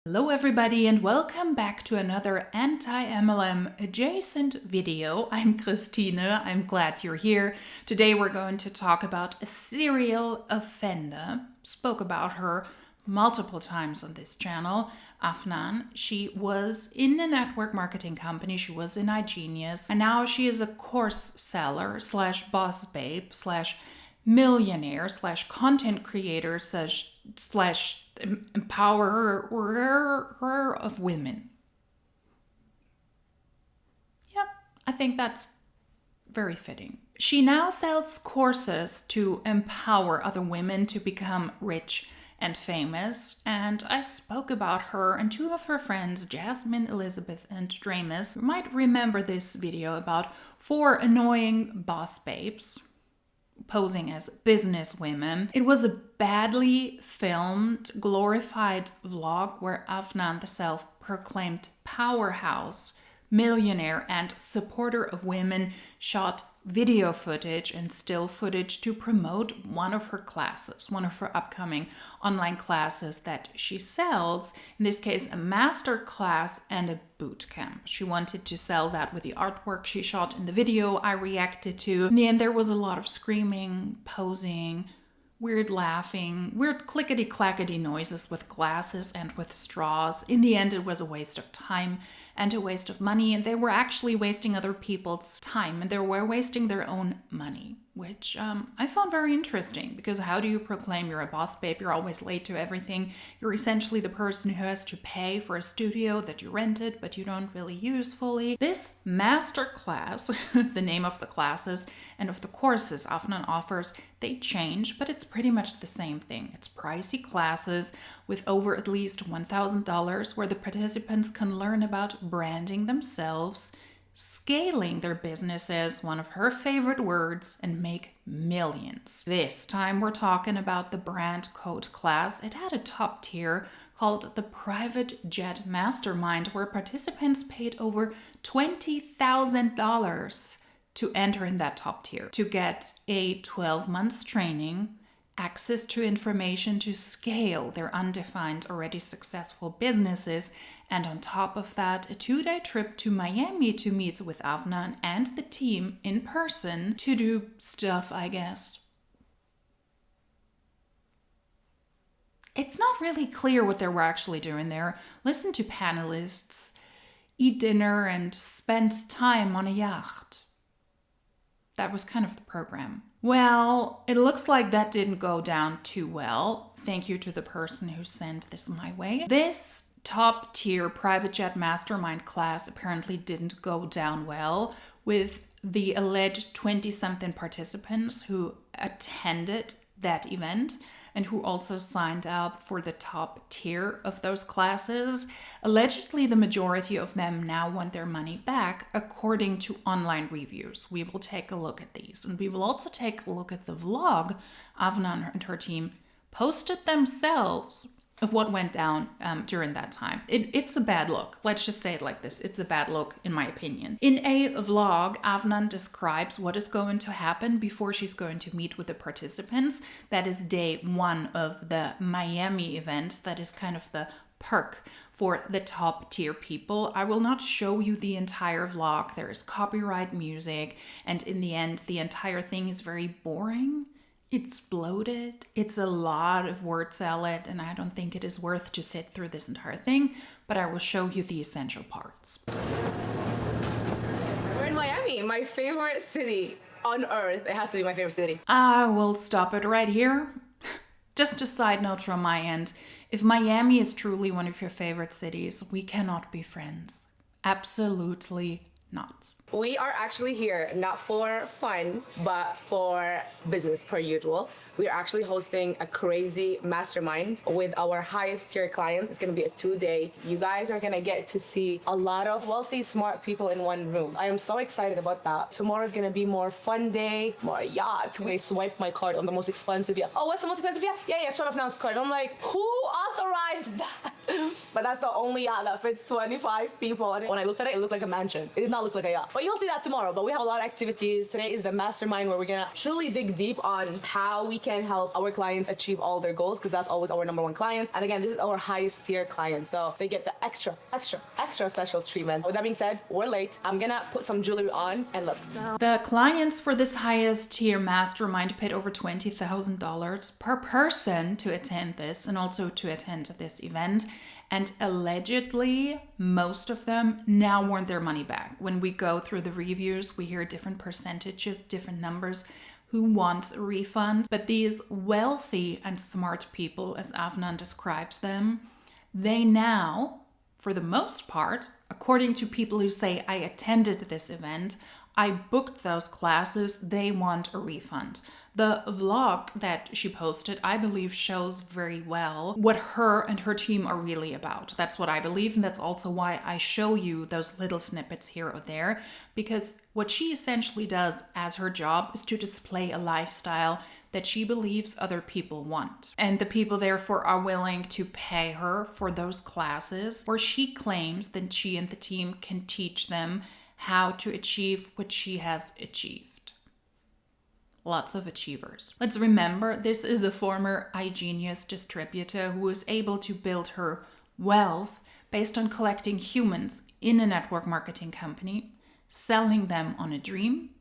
Hello everybody and welcome back to another anti-MLM adjacent video. I'm Christine, I'm glad you're here. Today we're going to talk about a serial offender. Spoke about her multiple times on this channel. Afnan, she was in a network marketing company, she was in iGenius, and now she is a course seller slash boss babe slash millionaire slash content creator slash empowerer of women. Yep, I think that's very fitting. She now sells courses to empower other women to become rich and famous, and I spoke about her and two of her friends, Jasmine, Elizabeth, and Dramus. You might remember this video about 4 annoying boss babes posing as business women. It was a badly filmed, glorified vlog where Afnan, the self-proclaimed powerhouse, millionaire, and supporter of women, shot video footage and still footage to promote one of her classes, one of her upcoming online classes that she sells, in this case a masterclass and a boot camp. She wanted to sell that with the artwork she shot in the video I reacted to. In the end, there was a lot of screaming, posing, weird laughing, weird clickety-clackety noises with glasses and with straws. In the end, it was a waste of time and a waste of money, and they were actually wasting other people's time, and they were wasting their own money, which I found very interesting, because how do you proclaim you're a boss babe? You're always late to everything. You're essentially the person who has to pay for a studio that you rented, but you don't really use fully. This masterclass, the name of the classes and of the courses Afnan offers, they change, but it's pretty much the same thing. It's pricey classes with over at least $1,000 where the participants can learn about branding themselves, scaling their businesses, one of her favorite words, and make millions. This time we're talking about the brand code class. It had a top tier called the Private Jet Mastermind, where participants paid over $20,000 to enter in that top tier, to get a 12 months training, access to information to scale their undefined, already successful businesses, and on top of that, a 2-day trip to Miami to meet with Afnan and the team in person to do stuff, I guess. It's not really clear what they were actually doing there. Listen to panelists, eat dinner, and spend time on a yacht. That was kind of the program. Well, it looks like that didn't go down too well. Thank you to the person who sent this my way. This top tier private jet mastermind class apparently didn't go down well with the alleged 20-something participants who attended that event and who also signed up for the top tier of those classes. Allegedly, the majority of them now want their money back, according to online reviews. We will take a look at these, and we will also take a look at the vlog Afnan and her team posted themselves of what went down during that time. It's a bad look. Let's just say it like this. It's a bad look, in my opinion. In a vlog, Afnan describes what is going to happen before she's going to meet with the participants. That is day 1 of the Miami event. That is kind of the perk for the top tier people. I will not show you the entire vlog. There is copyright music, and in the end, the entire thing is very boring. It's bloated, it's a lot of word salad, and I don't think it is worth to sit through this entire thing, but I will show you the essential parts. We're in Miami, my favorite city on earth. It has to be my favorite city. I will stop it right here. Just a side note from my end. If Miami is truly one of your favorite cities, we cannot be friends. Absolutely not. We are actually here not for fun, but for business per usual. We are actually hosting a crazy mastermind with our highest tier clients. It's going to be a 2-day. You guys are going to get to see a lot of wealthy, smart people in one room. I am so excited about that. Tomorrow is going to be more fun day, more yacht. I swipe my card on the most expensive yacht. Oh, what's the most expensive yacht? Yeah, swipe Afnan's card. I'm like, who authorized that? But that's the only yacht that fits 25 people. And when I looked at it, it looked like a mansion. It did not look like a yacht. But you'll see that tomorrow. But we have a lot of activities. Today is the mastermind where we're gonna truly dig deep on how we can help our clients achieve all their goals, because that's always our number one clients. And again, this is our highest tier clients, so they get the extra special treatment. With that being said, we're late. I'm gonna put some jewelry on and let's go. The clients for this highest tier mastermind paid over $20,000 per person to attend this and also to attend this event. And allegedly, most of them now want their money back. When we go through the reviews, we hear different percentages, different numbers, who wants a refund. But these wealthy and smart people, as Afnan describes them, they now, for the most part, according to people who say, I attended this event, I booked those classes, they want a refund. The vlog that she posted, I believe, shows very well what her and her team are really about. That's what I believe, and that's also why I show you those little snippets here or there, because what she essentially does as her job is to display a lifestyle that she believes other people want. And the people therefore are willing to pay her for those classes, where she claims that she and the team can teach them how to achieve what she has achieved. Lots of achievers. Let's remember, this is a former iGenius distributor who was able to build her wealth based on collecting humans in a network marketing company, selling them on a dream,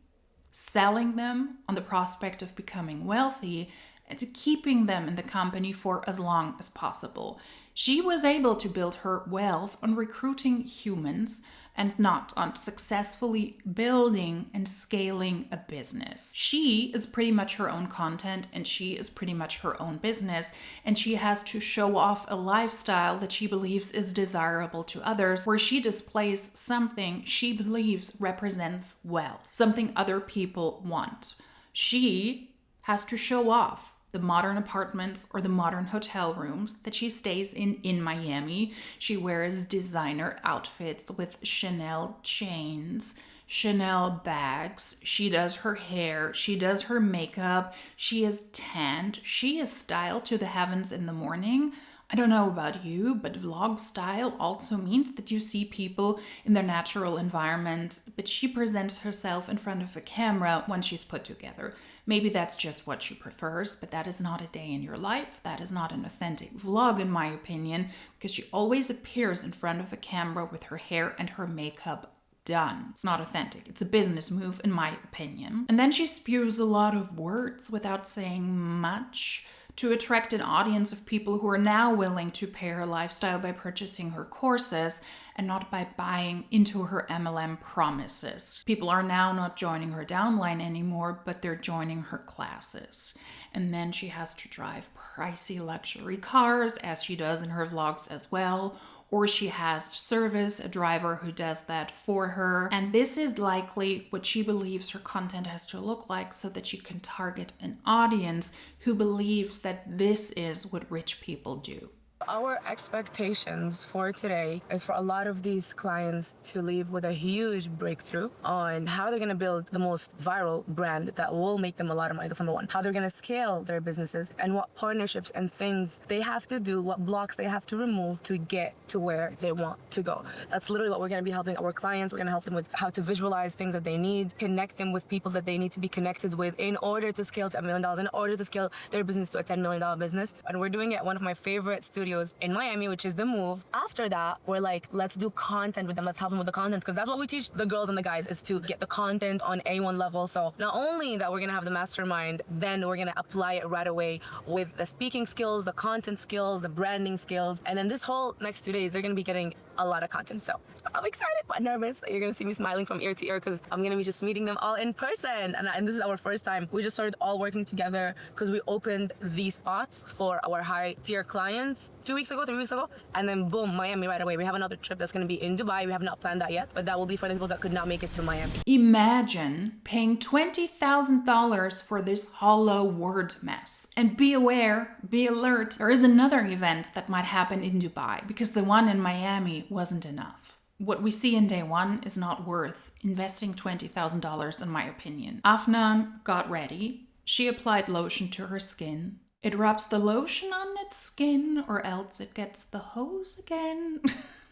selling them on the prospect of becoming wealthy, and keeping them in the company for as long as possible. She was able to build her wealth on recruiting humans and not on successfully building and scaling a business. She is pretty much her own content, and she is pretty much her own business, and she has to show off a lifestyle that she believes is desirable to others, where she displays something she believes represents wealth, something other people want. She has to show off the modern apartments or the modern hotel rooms that she stays in Miami. She wears designer outfits with Chanel chains, Chanel bags. She does her hair. She does her makeup. She is tanned. She is styled to the heavens in the morning. I don't know about you, but vlog style also means that you see people in their natural environment, but she presents herself in front of a camera when she's put together. Maybe that's just what she prefers, but that is not a day in your life. That is not an authentic vlog, in my opinion, because she always appears in front of a camera with her hair and her makeup done. It's not authentic. It's a business move, in my opinion. And then she spews a lot of words without saying much to attract an audience of people who are now willing to pay her lifestyle by purchasing her courses and not by buying into her MLM promises. People are now not joining her downline anymore, but they're joining her classes. And then she has to drive pricey luxury cars, as she does in her vlogs as well, or she has service, a driver who does that for her. And this is likely what she believes her content has to look like, so that she can target an audience who believes that this is what rich people do. Our expectations for today is for a lot of these clients to leave with a huge breakthrough on how they're going to build the most viral brand that will make them a lot of money. That's number one. How they're going to scale their businesses and what partnerships and things they have to do, what blocks they have to remove to get to where they want to go. That's literally what we're going to be helping our clients. We're going to help them with how to visualize things that they need, connect them with people that they need to be connected with in order to scale to $1 million, in order to scale their business to a $10 million business. And we're doing it at one of my favorite studios in Miami, which is The Move. After that, we're like, let's do content with them. Let's help them with the content, because that's what we teach the girls and the guys, is to get the content on A1 level. So not only that we're going to have the mastermind, then we're going to apply it right away with the speaking skills, the content skills, the branding skills. And then this whole next 2 days, they're going to be getting a lot of content. So I'm excited but nervous. You're going to see me smiling from ear to ear because I'm going to be just meeting them all in person. And this is our first time. We just started all working together because we opened these spots for our high tier clients 3 weeks ago. And then boom, Miami right away. We have another trip that's going to be in Dubai. We have not planned that yet, but that will be for the people that could not make it to Miami. Imagine paying $20,000 for this hollow word mess. And be aware, be alert, there is another event that might happen in Dubai, because the one in Miami wasn't enough. What we see in day one is not worth investing $20,000 in my opinion. Afnan got ready. She applied lotion to her skin. It rubs the lotion on its skin, or else it gets the hose again.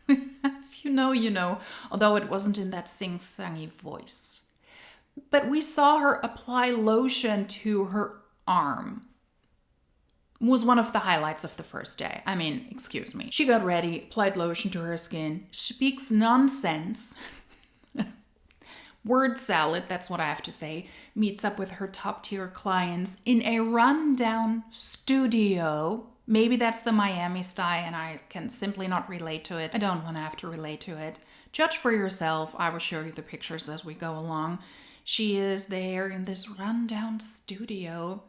If you know, you know, although it wasn't in that sing-songy voice. But we saw her apply lotion to her arm. Was one of the highlights of the first day. I mean, excuse me. She got ready, applied lotion to her skin, speaks nonsense. Word salad, that's what I have to say, meets up with her top-tier clients in a rundown studio. Maybe that's the Miami style and I can simply not relate to it. I don't want to have to relate to it. Judge for yourself. I will show you the pictures as we go along. She is there in this rundown studio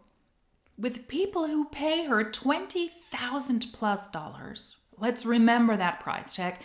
with people who pay her $20,000 plus. Let's remember that price tag.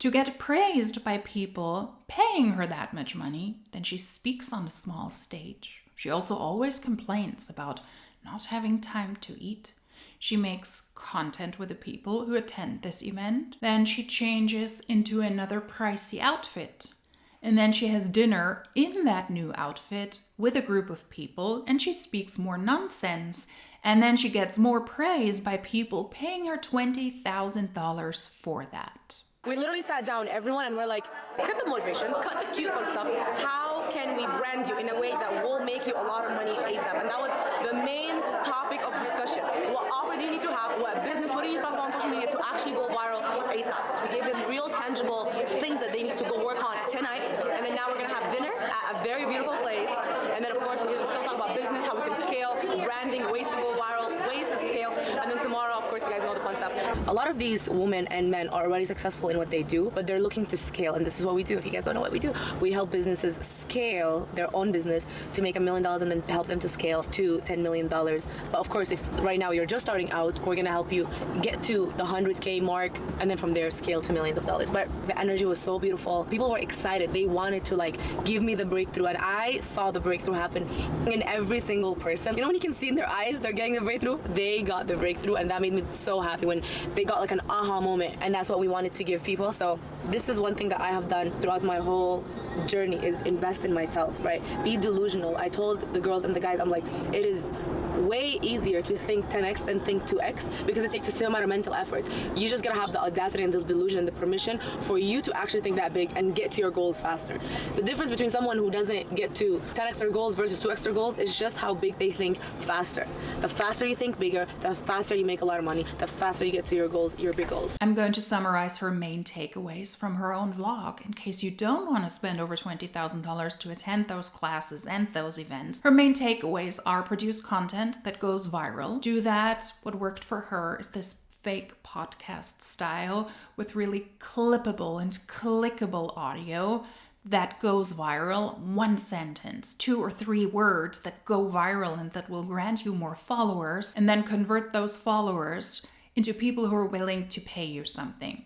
To get praised by people paying her that much money, then she speaks on a small stage. She also always complains about not having time to eat. She makes content with the people who attend this event. Then she changes into another pricey outfit. And then she has dinner in that new outfit with a group of people and she speaks more nonsense. And then she gets more praise by people paying her $20,000 for that. We literally sat down, everyone, and we're like, cut the motivation, cut the cute fun stuff. How can we brand you in a way that will make you a lot of money ASAP? And that was the main topic of discussion. What offer do you need to have? What business? What do you talk about on social media to actually go viral ASAP? We gave them real, tangible things that they need to go work on tonight. And then now we're going to have dinner at a very beautiful place. And then, of course, we're going to still talk about business, how we can scale, branding, ways to go viral, ways to scale. And then tomorrow, of course, you guys know the fun stuff. A lot of these women and men are already successful in what they do, but they're looking to scale. And this is what we do. If you guys don't know what we do, we help businesses scale their own business to make $1 million and then help them to scale to $10 million. But of course, if right now you're just starting out, we're going to help you get to the 100K mark and then from there scale to millions of dollars. But the energy was so beautiful. People were excited. They wanted to give me the breakthrough. And I saw the breakthrough happen in every single person. You know when you can see in their eyes, they're getting the breakthrough? They got the breakthrough. And that made me so happy when they got an aha moment. And that's what we wanted to give people. So this is one thing that I have done throughout my whole journey is invest in myself, right? Be delusional. I told the girls and the guys, I'm like, it is way easier to think 10x than think 2x because it takes the same amount of mental effort. You just gotta have the audacity and the delusion and the permission for you to actually think that big and get to your goals faster. The difference between someone who doesn't get to 10x their goals versus 2x their goals is just how big they think faster. The faster you think bigger, the faster you make a lot of money, the faster you get to your goals, your big goals. I'm going to summarize her main takeaways from her own vlog in case you don't want to spend over $20,000 to attend those classes and those events. Her main takeaways are produce content that goes viral. Do that. What worked for her is this fake podcast style with really clippable and clickable audio that goes viral. One sentence, 2 or 3 words that go viral and that will grant you more followers, and then convert those followers into people who are willing to pay you something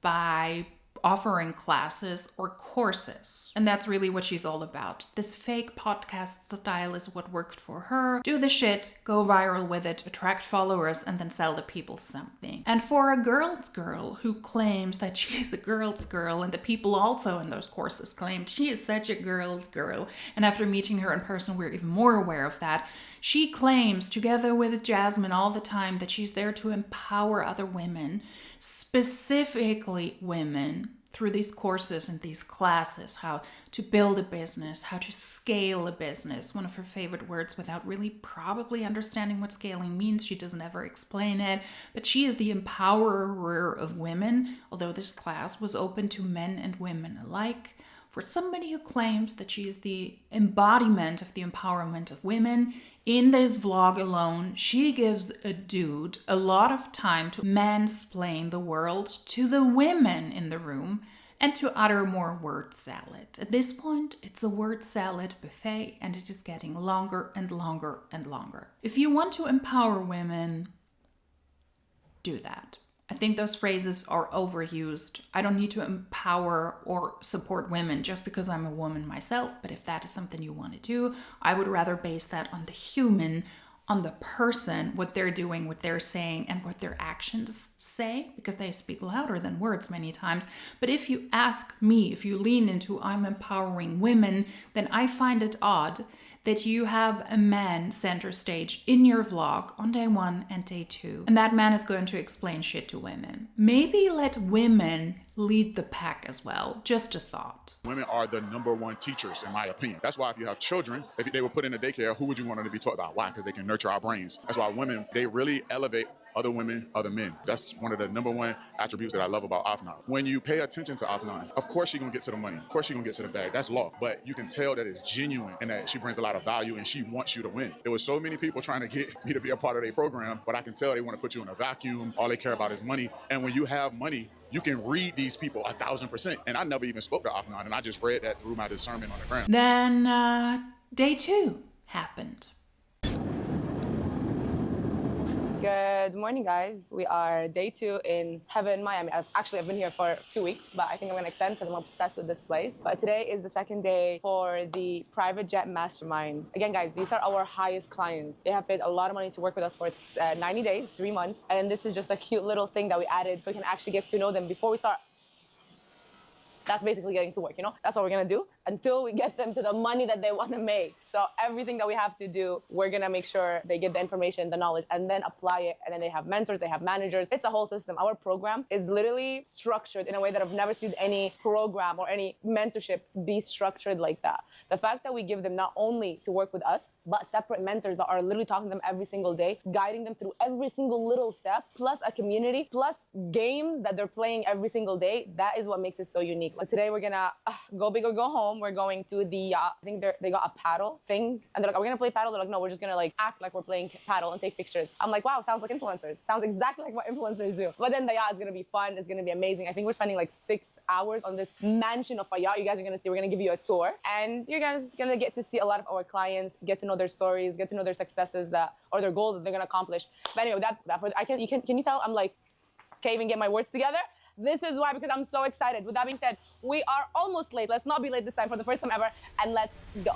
by offering classes or courses. And that's really what she's all about. This fake podcast style is what worked for her. Do the shit, go viral with it, attract followers, and then sell the people something. And for a girl's girl who claims that she's a girl's girl, and the people also in those courses claimed she is such a girl's girl, and after meeting her in person, we're even more aware of that. She claims, together with Jasmine all the time, that she's there to empower other women, specifically women, through these courses and these classes, how to build a business, how to scale a business. One of her favorite words, without really probably understanding what scaling means. She doesn't ever explain it, but she is the empowerer of women, although this class was open to men and women alike. For somebody who claims that she is the embodiment of the empowerment of women, in this vlog alone, she gives a dude a lot of time to mansplain the world to the women in the room and to utter more word salad. At this point, it's a word salad buffet and it is getting longer and longer and longer. If you want to empower women, do that. I think those phrases are overused. I don't need to empower or support women just because I'm a woman myself, but if that is something you want to do, I would rather base that on the human, on the person, what they're doing, what they're saying, and what their actions say, because they speak louder than words many times. But if you ask me, if you lean into I'm empowering women, then I find it odd that you have a man center stage in your vlog on day 1 and day 2, and that man is going to explain shit to women. Maybe let women lead the pack as well. Just a thought. Women are the #1 teachers, in my opinion. That's why if you have children, if they were put in a daycare, who would you want them to be taught about? Why? Because they can nurture our brains. That's why women, they really elevate other women, other men. That's one of the #1 attributes that I love about Afnan. When you pay attention to Afnan, of course she's gonna get to the money. Of course she's gonna get to the bag. That's law. But you can tell that it's genuine and that she brings a lot of value and she wants you to win. There was so many people trying to get me to be a part of their program, but I can tell they want to put you in a vacuum. All they care about is money. And when you have money, you can read these people 1,000%. And I never even spoke to Afnan, and I just read that through my discernment on the ground. Then day 2 happened. Good morning, guys. We are day 2 in Heaven, Miami. I've been here for 2 weeks, but I think I'm gonna extend because I'm obsessed with this place. But today is the second day for the private jet mastermind. Again, guys, these are our highest clients. They have paid a lot of money to work with us for 90 days, 3 months. And this is just a cute little thing that we added so we can actually get to know them before we start. That's basically getting to work, you know? That's what we're gonna do until we get them to the money that they wanna make. So everything that we have to do, we're gonna make sure they get the information, the knowledge, and then apply it. And then they have mentors, they have managers. It's a whole system. Our program is literally structured in a way that I've never seen any program or any mentorship be structured like that. The fact that we give them not only to work with us, but separate mentors that are literally talking to them every single day, guiding them through every single little step, plus a community, plus games that they're playing every single day, that is what makes it so unique. So today we're gonna go big or go home. We're going to the, I think they got a paddle thing. And they're like, are we gonna play paddle? They're like, no, we're just gonna like act like we're playing paddle and take pictures. I'm like, wow, sounds like influencers. Sounds exactly like what influencers do. But then the yacht is gonna be fun. It's gonna be amazing. I think we're spending like 6 hours on this mansion of a yacht. You guys are gonna see, we're gonna give you a tour. And you're guys gonna get to see a lot of our clients, get to know their stories, get to know their successes or their goals that they're gonna accomplish. But anyway, can you tell I'm like, can't even get my words together? This is why, because I'm so excited. With that being said, we are almost late. Let's not be late this time for the first time ever, and let's go.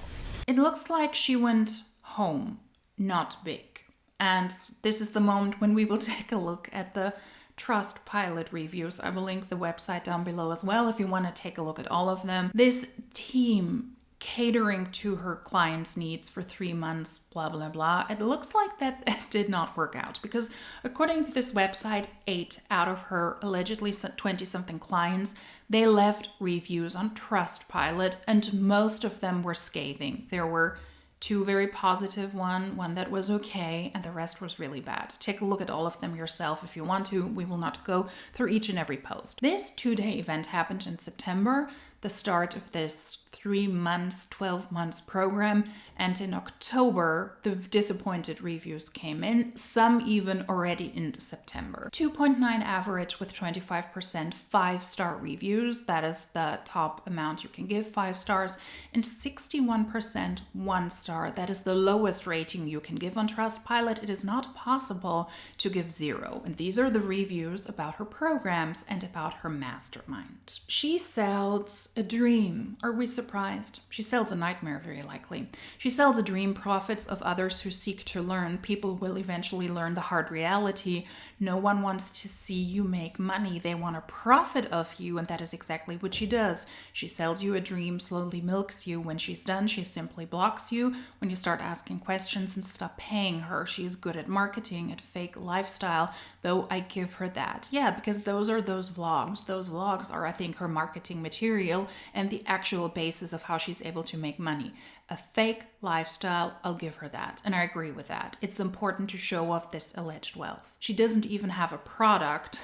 It looks like she went home, not big. And this is the moment when we will take a look at the Trustpilot reviews. I will link the website down below as well if you want to take a look at all of them. This team catering to her clients' needs for 3 months, blah, blah, blah. It looks like that did not work out because according to this website, 8 out of her allegedly 20-something clients, they left reviews on Trustpilot and most of them were scathing. There were 2 very positive, one that was okay, and the rest was really bad. Take a look at all of them yourself if you want to. We will not go through each and every post. This 2-day event happened in September, the start of this 3 months, 12 months program. And in October, the disappointed reviews came in, some even already in September. 2.9 average with 25% 5-star reviews. That is the top amount you can give, 5 stars. And 61% 1-star. That is the lowest rating you can give on Trustpilot. It is not possible to give 0. And these are the reviews about her programs and about her mastermind. She sells a dream. Are we surprised? She sells a nightmare, very likely. She sells a dream, profits of others who seek to learn. People will eventually learn the hard reality. No one wants to see you make money. They want to profit of you, and that is exactly what she does. She sells you a dream, slowly milks you. When she's done, she simply blocks you when you start asking questions and stop paying her. She's good at marketing, at fake lifestyle, though I give her that. Yeah, because those are those vlogs. Those vlogs are, I think, her marketing material and the actual basis of how she's able to make money. A fake lifestyle, I'll give her that. And I agree with that. It's important to show off this alleged wealth. She doesn't even have a product.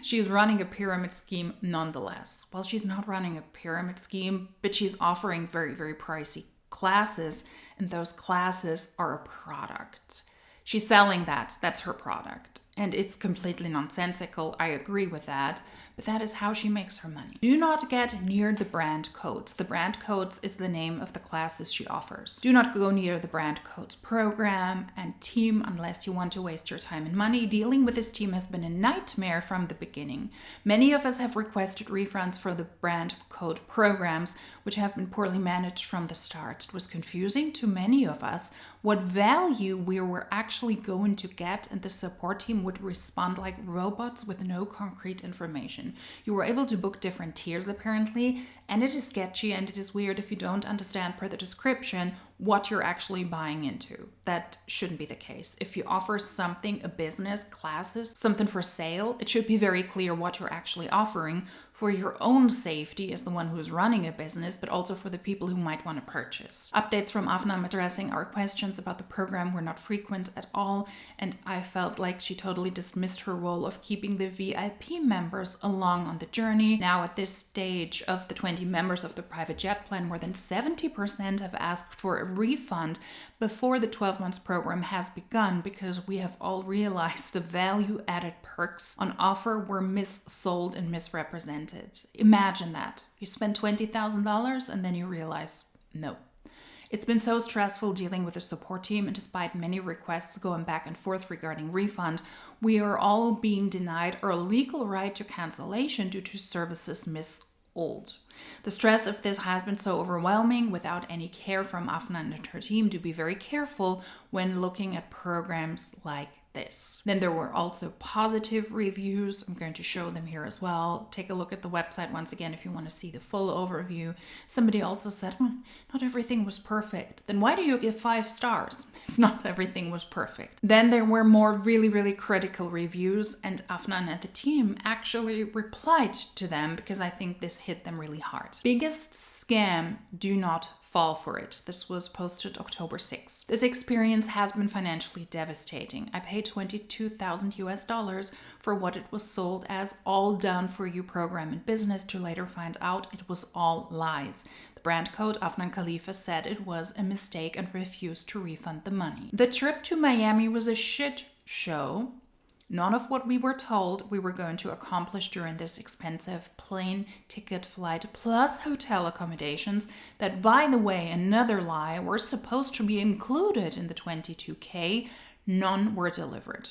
She's running a pyramid scheme nonetheless. Well, she's not running a pyramid scheme, but she's offering very, very pricey classes. And those classes are a product. She's selling that. That's her product. And it's completely nonsensical. I agree with that. But that is how she makes her money. Do not get near the brand codes. The brand codes is the name of the classes she offers. Do not go near the brand codes program and team unless you want to waste your time and money. Dealing with this team has been a nightmare from the beginning. Many of us have requested refunds for the brand code programs, which have been poorly managed from the start. It was confusing to many of us what value we were actually going to get, and the support team would respond like robots with no concrete information. You were able to book different tiers apparently, and it is sketchy and it is weird if you don't understand per the description what you're actually buying into. That shouldn't be the case. If you offer something, a business, classes, something for sale, it should be very clear what you're actually offering for your own safety as the one who's running a business, but also for the people who might want to purchase. Updates from Afnan addressing our questions about the program were not frequent at all, and I felt like she totally dismissed her role of keeping the VIP members along on the journey. Now at this stage of the 20 members of the private jet plan, more than 70% have asked for a refund before the 12 months program has begun, because we have all realized the value added perks on offer were missold and misrepresented. Imagine that. You spend $20,000 and then you realize, no. It's been so stressful dealing with the support team, and despite many requests going back and forth regarding refund, we are all being denied our legal right to cancellation due to services missold. The stress of this has been so overwhelming without any care from Afnan and her team to be very careful when looking at programs like this. Then there were also positive reviews. I'm going to show them here as well. Take a look at the website once again if you want to see the full overview. Somebody also said, not everything was perfect. Then why do you give 5 stars if not everything was perfect? Then there were more really critical reviews, and Afnan and the team actually replied to them because I think this hit them really hard. Biggest scam, do not fall for it. This was posted October 6th. This experience has been financially devastating. I paid $22,000 for what it was sold as all done for you program and business, to later find out it was all lies. The brand code Afnan Khalifa said it was a mistake and refused to refund the money. The trip to Miami was a shit show. None of what we were told we were going to accomplish during this expensive plane ticket flight plus hotel accommodations that, by the way, another lie, were supposed to be included in the $22K, none were delivered.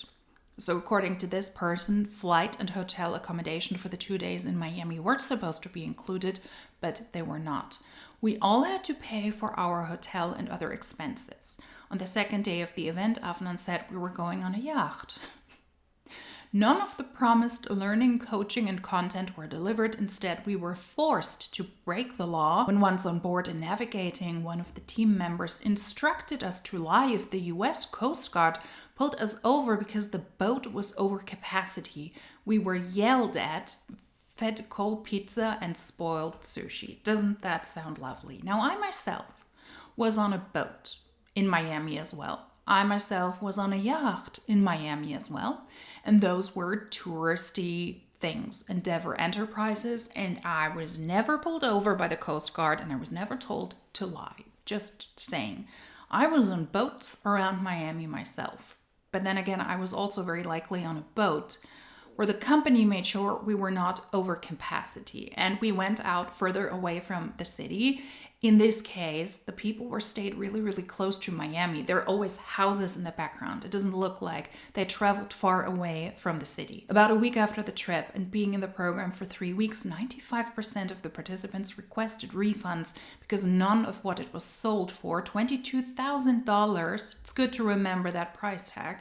So according to this person, flight and hotel accommodation for the 2 days in Miami were supposed to be included, but they were not. We all had to pay for our hotel and other expenses. On the second day of the event, Afnan said we were going on a yacht. None of the promised learning, coaching, and content were delivered. Instead, we were forced to break the law. When once on board and navigating, one of the team members instructed us to lie if the US Coast Guard pulled us over because the boat was over capacity. We were yelled at, fed cold pizza, and spoiled sushi. Doesn't that sound lovely? Now, I myself was on a boat in Miami as well. I myself was on a yacht in Miami as well. And those were touristy things, Endeavor Enterprises, and I was never pulled over by the Coast Guard, and I was never told to lie. Just saying. I was on boats around Miami myself. But then again, I was also very likely on a boat where the company made sure we were not over capacity, and we went out further away from the city. In this case, the people were stayed really close to Miami. There are always houses in the background. It doesn't look like they traveled far away from the city. About a week after the trip and being in the program for 3 weeks, 95% of the participants requested refunds because none of what it was sold for, $22,000, it's good to remember that price tag,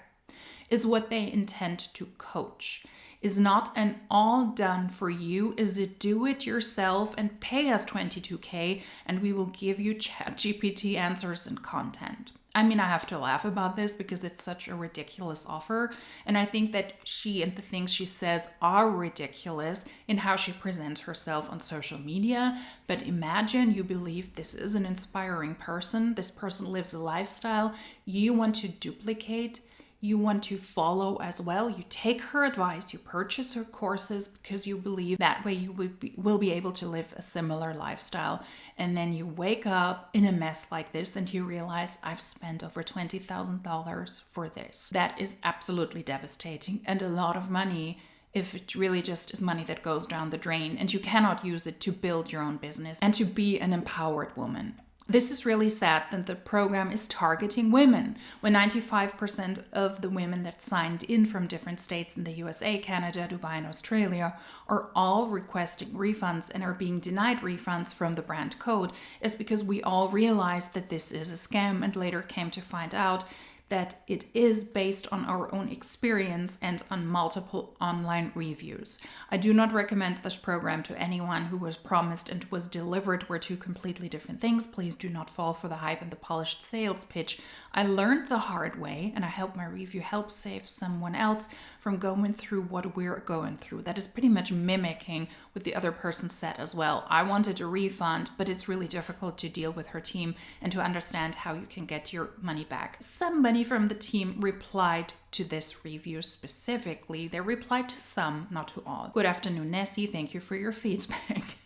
is what they intend to coach. Is not an all done for you, is a do it yourself and pay us $22K and we will give you ChatGPT answers and content. I mean, I have to laugh about this because it's such a ridiculous offer. And I think that she and the things she says are ridiculous in how she presents herself on social media. But imagine you believe this is an inspiring person. This person lives a lifestyle you want to duplicate. You want to follow as well. You take her advice, you purchase her courses because you believe that way you will be able to live a similar lifestyle. And then you wake up in a mess like this and you realize I've spent over $20,000 for this. That is absolutely devastating and a lot of money if it really just is money that goes down the drain and you cannot use it to build your own business and to be an empowered woman. This is really sad that the program is targeting women, when 95% of the women that signed in from different states in the USA, Canada, Dubai, and Australia are all requesting refunds and are being denied refunds from the brand code is because we all realized that this is a scam and later came to find out that it is based on our own experience and on multiple online reviews. I do not recommend this program to anyone who was promised and was delivered were two completely different things. Please do not fall for the hype and the polished sales pitch. I learned the hard way, and I hope my review helps save someone else from going through what we're going through. That is pretty much mimicking what the other person said as well. I wanted a refund, but it's really difficult to deal with her team and to understand how you can get your money back. Somebody from the team replied to this review specifically. They replied to some, not to all. Good afternoon, Nessie. Thank you for your feedback.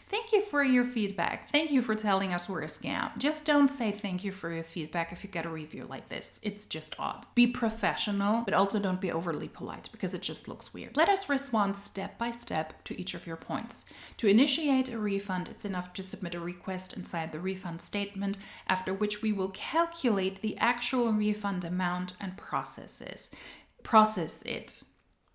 Thank you for your feedback. Thank you for telling us we're a scam. Just don't say thank you for your feedback if you get a review like this. It's just odd. Be professional, but also don't be overly polite because it just looks weird. Let us respond step by step to each of your points. To initiate a refund, it's enough to submit a request and sign the refund statement, after which we will calculate the actual refund amount and process it.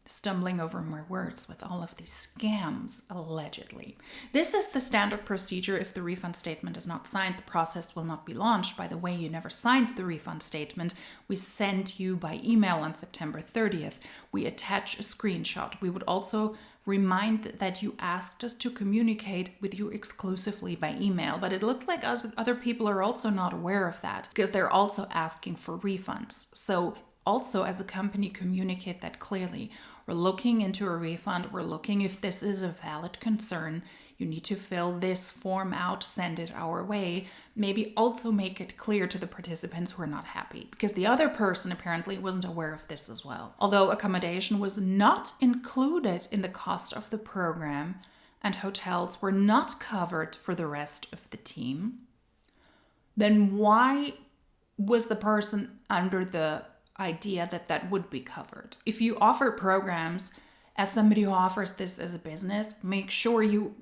Stumbling over my words with all of these scams, allegedly. This is the standard procedure. If the refund statement is not signed, the process will not be launched. By the way, you never signed the refund statement. We sent you by email on September 30th. We attach a screenshot. We would also remind that you asked us to communicate with you exclusively by email, but it looked like other people are also not aware of that because they're also asking for refunds. So also, as a company, communicate that clearly. We're looking into a refund. We're looking if this is a valid concern. You need to fill this form out, send it our way. Maybe also make it clear to the participants who are not happy, because the other person apparently wasn't aware of this as well. Although accommodation was not included in the cost of the program and hotels were not covered for the rest of the team, then why was the person under the idea that that would be covered? If you offer programs as somebody who offers this as a business, make sure you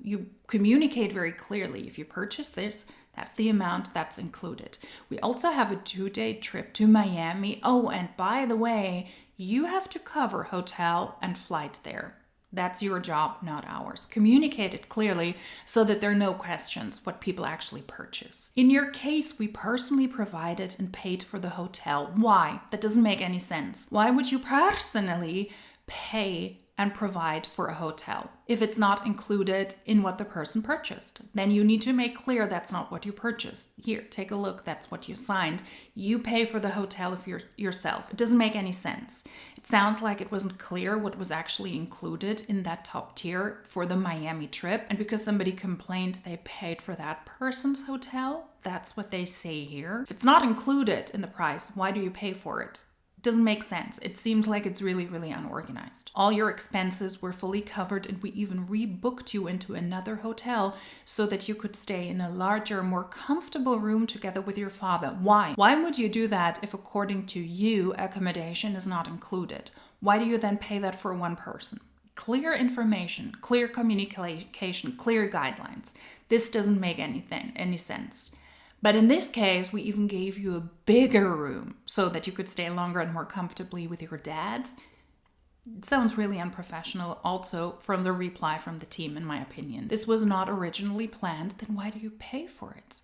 communicate very clearly. If you purchase this, that's the amount that's included. We also have a 2-day trip to Miami. Oh, and by the way, you have to cover hotel and flight there. That's your job, not ours. Communicate it clearly so that there are no questions what people actually purchase. In your case, we personally provided and paid for the hotel. Why? That doesn't make any sense. Why would you personally pay and provide for a hotel if it's not included in what the person purchased? Then you need to make clear that's not what you purchased. Here, take a look. That's what you signed. You pay for the hotel yourself. It doesn't make any sense. It sounds like it wasn't clear what was actually included in that top tier for the Miami trip. And because somebody complained they paid for that person's hotel, that's what they say here. If it's not included in the price, why do you pay for it? Doesn't make sense. It seems like it's really, really unorganized. All your expenses were fully covered, and we even rebooked you into another hotel so that you could stay in a larger, more comfortable room together with your father. Why? Why would you do that if, according to you, accommodation is not included? Why do you then pay that for one person? Clear information, clear communication, clear guidelines. This doesn't make any sense. But in this case, we even gave you a bigger room so that you could stay longer and more comfortably with your dad. It sounds really unprofessional also from the reply from the team, in my opinion. This was not originally planned, then why do you pay for it?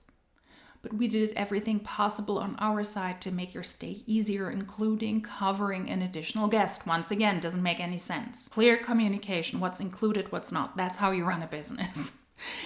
But we did everything possible on our side to make your stay easier, including covering an additional guest. Once again, doesn't make any sense. Clear communication, what's included, what's not. That's how you run a business.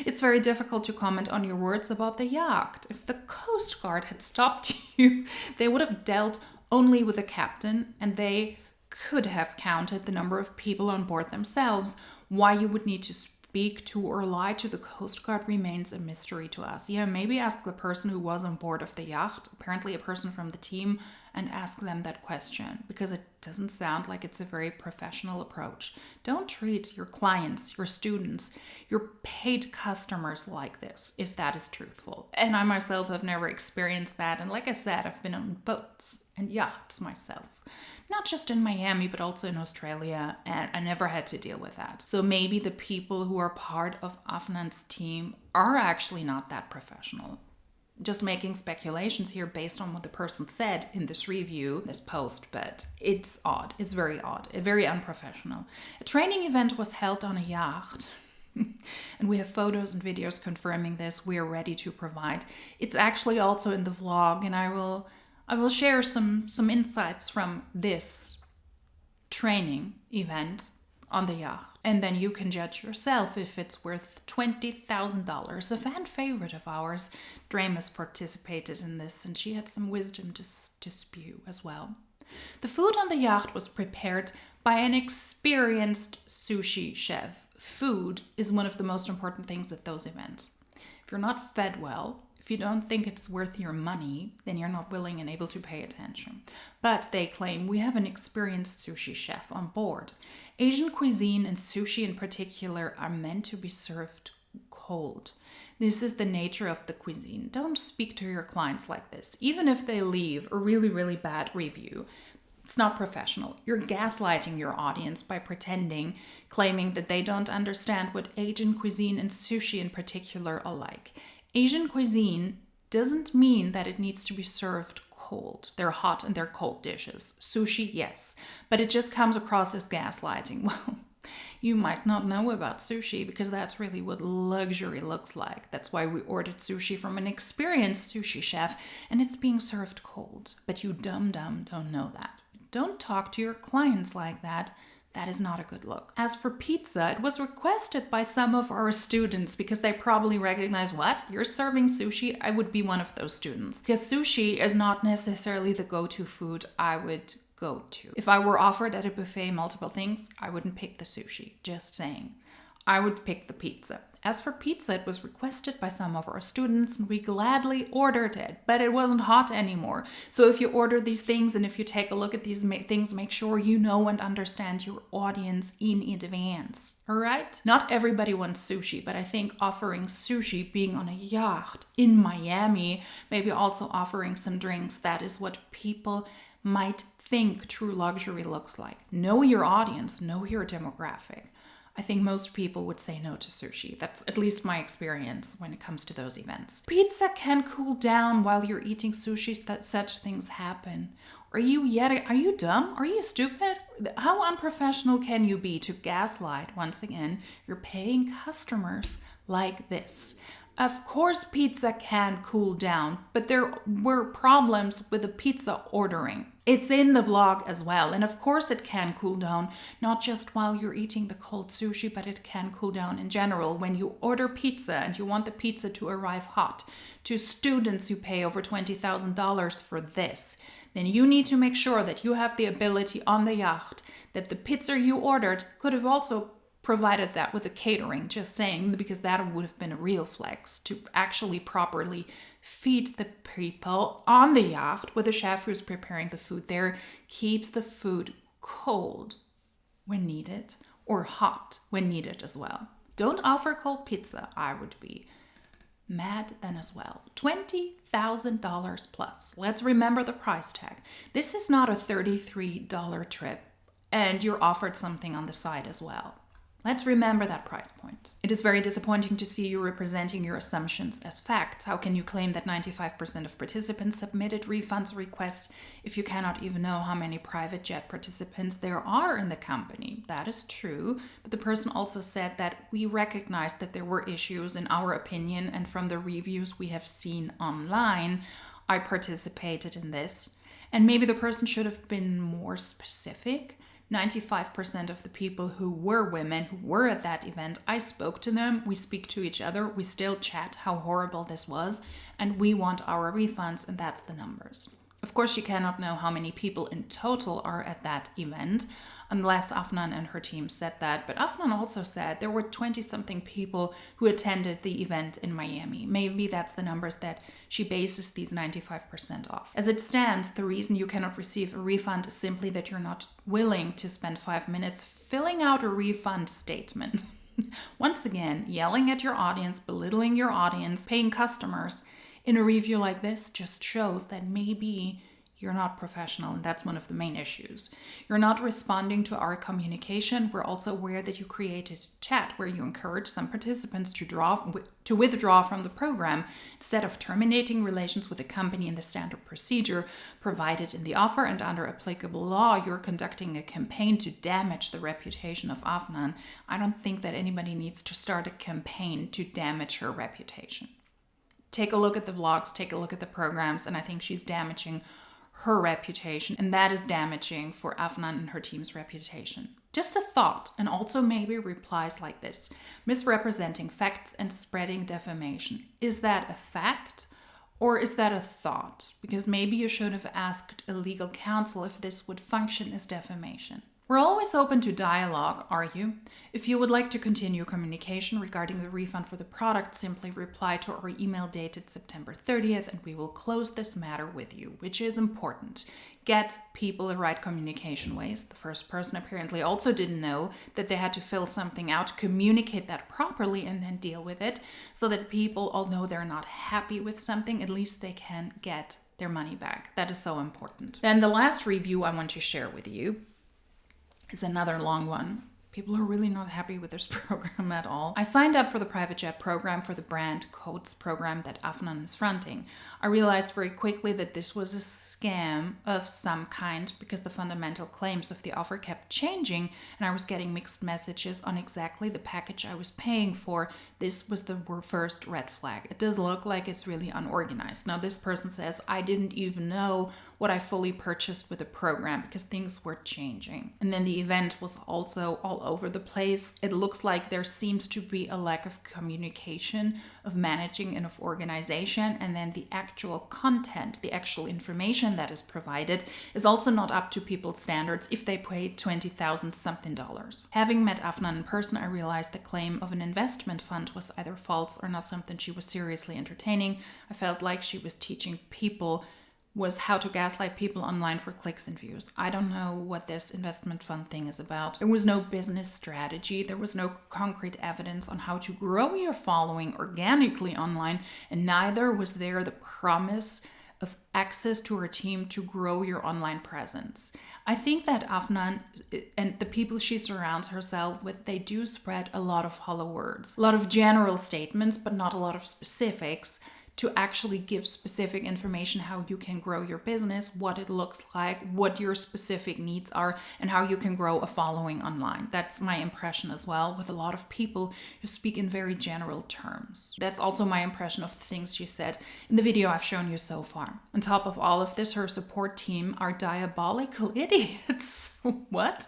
It's very difficult to comment on your words about the yacht. If the Coast Guard had stopped you, they would have dealt only with the captain, and they could have counted the number of people on board themselves. Why you would need to speak to or lie to the Coast Guard remains a mystery to us. Yeah, maybe ask the person who was on board of the yacht, apparently a person from the team, and ask them that question, because it doesn't sound like it's a very professional approach. Don't treat your clients, your students, your paid customers like this, if that is truthful. And I myself have never experienced that. And like I said, I've been on boats and yachts myself. Not just in Miami, but also in Australia, and I never had to deal with that. So maybe the people who are part of Afnan's team are actually not that professional. Just making speculations here based on what the person said in this review, this post, but it's odd. It's very odd, very unprofessional. A training event was held on a yacht. And we have photos and videos confirming this. We are ready to provide. It's actually also in the vlog, and I will I will share some insights from this training event on the yacht. And then you can judge yourself if it's worth $20,000. A fan favorite of ours, Dramus, participated in this, and she had some wisdom to spew as well. The food on the yacht was prepared by an experienced sushi chef. Food is one of the most important things at those events. If you're not fed well, if you don't think it's worth your money, then you're not willing and able to pay attention. But they claim we have an experienced sushi chef on board. Asian cuisine and sushi in particular are meant to be served cold. This is the nature of the cuisine. Don't speak to your clients like this. Even if they leave a really, really bad review, it's not professional. You're gaslighting your audience by claiming that they don't understand what Asian cuisine and sushi in particular are like. Asian cuisine doesn't mean that it needs to be served cold. They're hot and they're cold dishes. Sushi, yes, but it just comes across as gaslighting. Well, you might not know about sushi because that's really what luxury looks like. That's why we ordered sushi from an experienced sushi chef and it's being served cold. But you dumb don't know that. Don't talk to your clients like that. That is not a good look. As for pizza, it was requested by some of our students because they probably recognize, what? You're serving sushi? I would be one of those students. Because sushi is not necessarily the go-to food I would go to. If I were offered at a buffet multiple things, I wouldn't pick the sushi. Just saying. I would pick the pizza. As for pizza, it was requested by some of our students and we gladly ordered it, but it wasn't hot anymore. So if you order these things and if you take a look at these things, make sure you know and understand your audience in advance, all right? Not everybody wants sushi, but I think offering sushi, being on a yacht in Miami, maybe also offering some drinks, that is what people might think true luxury looks like. Know your audience, know your demographic. I think most people would say no to sushi. That's at least my experience when it comes to those events. Pizza can cool down while you're eating sushi. That such things happen. Are you dumb? Are you stupid? How unprofessional can you be to gaslight? Once again, you're paying customers like this. Of course pizza can cool down, but there were problems with the pizza ordering. It's in the vlog as well, and of course it can cool down, not just while you're eating the cold sushi, but it can cool down in general. When you order pizza and you want the pizza to arrive hot, to students who pay over $20,000 for this, then you need to make sure that you have the ability on the yacht that the pizza you ordered could have also provided that with the catering, just saying, because that would have been a real flex to actually properly feed the people on the yacht with a chef who's preparing the food there, keeps the food cold when needed or hot when needed as well. Don't offer cold pizza. I would be mad then as well. $20,000 plus. Let's remember the price tag. This is not a $33 trip and you're offered something on the side as well. Let's remember that price point. It is very disappointing to see you representing your assumptions as facts. How can you claim that 95% of participants submitted refunds requests if you cannot even know how many private jet participants there are in the company? That is true, but the person also said that we recognized that there were issues in our opinion, and from the reviews we have seen online, I participated in this. And maybe the person should have been more specific. 95% of the people who were women who were at that event, I spoke to them, we speak to each other, we still chat how horrible this was, and we want our refunds, and that's the numbers. Of course, you cannot know how many people in total are at that event, unless Afnan and her team said that. But Afnan also said there were 20-something people who attended the event in Miami. Maybe that's the numbers that she bases these 95% off. As it stands, the reason you cannot receive a refund is simply that you're not willing to spend 5 minutes filling out a refund statement. Once again, yelling at your audience, belittling your audience, paying customers in a review like this just shows that maybe you're not professional, and that's one of the main issues. You're not responding to our communication. We're also aware that you created a chat where you encourage some participants to withdraw from the program instead of terminating relations with the company in the standard procedure provided in the offer, and under applicable law, you're conducting a campaign to damage the reputation of Afnan. I don't think that anybody needs to start a campaign to damage her reputation. Take a look at the vlogs, take a look at the programs, and I think she's damaging her reputation, and that is damaging for Afnan and her team's reputation. Just a thought, and also maybe replies like this: misrepresenting facts and spreading defamation. Is that a fact? Or is that a thought? Because maybe you should have asked a legal counsel if this would function as defamation. We're always open to dialogue, are you? If you would like to continue communication regarding the refund for the product, simply reply to our email dated September 30th and we will close this matter with you, which is important. Get people the right communication ways. The first person apparently also didn't know that they had to fill something out, communicate that properly, and then deal with it so that people, although they're not happy with something, at least they can get their money back. That is so important. Then the last review I want to share with you is another long one. People are really not happy with this program at all. I signed up for the private jet program for the brand codes program that Afnan is fronting. I realized very quickly that this was a scam of some kind because the fundamental claims of the offer kept changing and I was getting mixed messages on exactly the package I was paying for. This was the first red flag. It does look like it's really unorganized. Now this person says, I didn't even know what I fully purchased with the program because things were changing. And then the event was also all over the place. It looks like there seems to be a lack of communication, of managing, and of organization. And then the actual content, the actual information that is provided is also not up to people's standards if they paid $20,000 something. Having met Afnan in person, I realized the claim of an investment fund was either false or not something she was seriously entertaining. I felt like she was teaching people was how to gaslight people online for clicks and views. I don't know what this investment fund thing is about. There was no business strategy. There was no concrete evidence on how to grow your following organically online, and neither was there the promise of access to her team to grow your online presence. I think that Afnan and the people she surrounds herself with, they do spread a lot of hollow words, a lot of general statements, but not a lot of specifics, to actually give specific information how you can grow your business, what it looks like, what your specific needs are, and how you can grow a following online. That's my impression as well, with a lot of people who speak in very general terms. That's also my impression of the things she said in the video I've shown you so far. On top of all of this, her support team are diabolical idiots. What?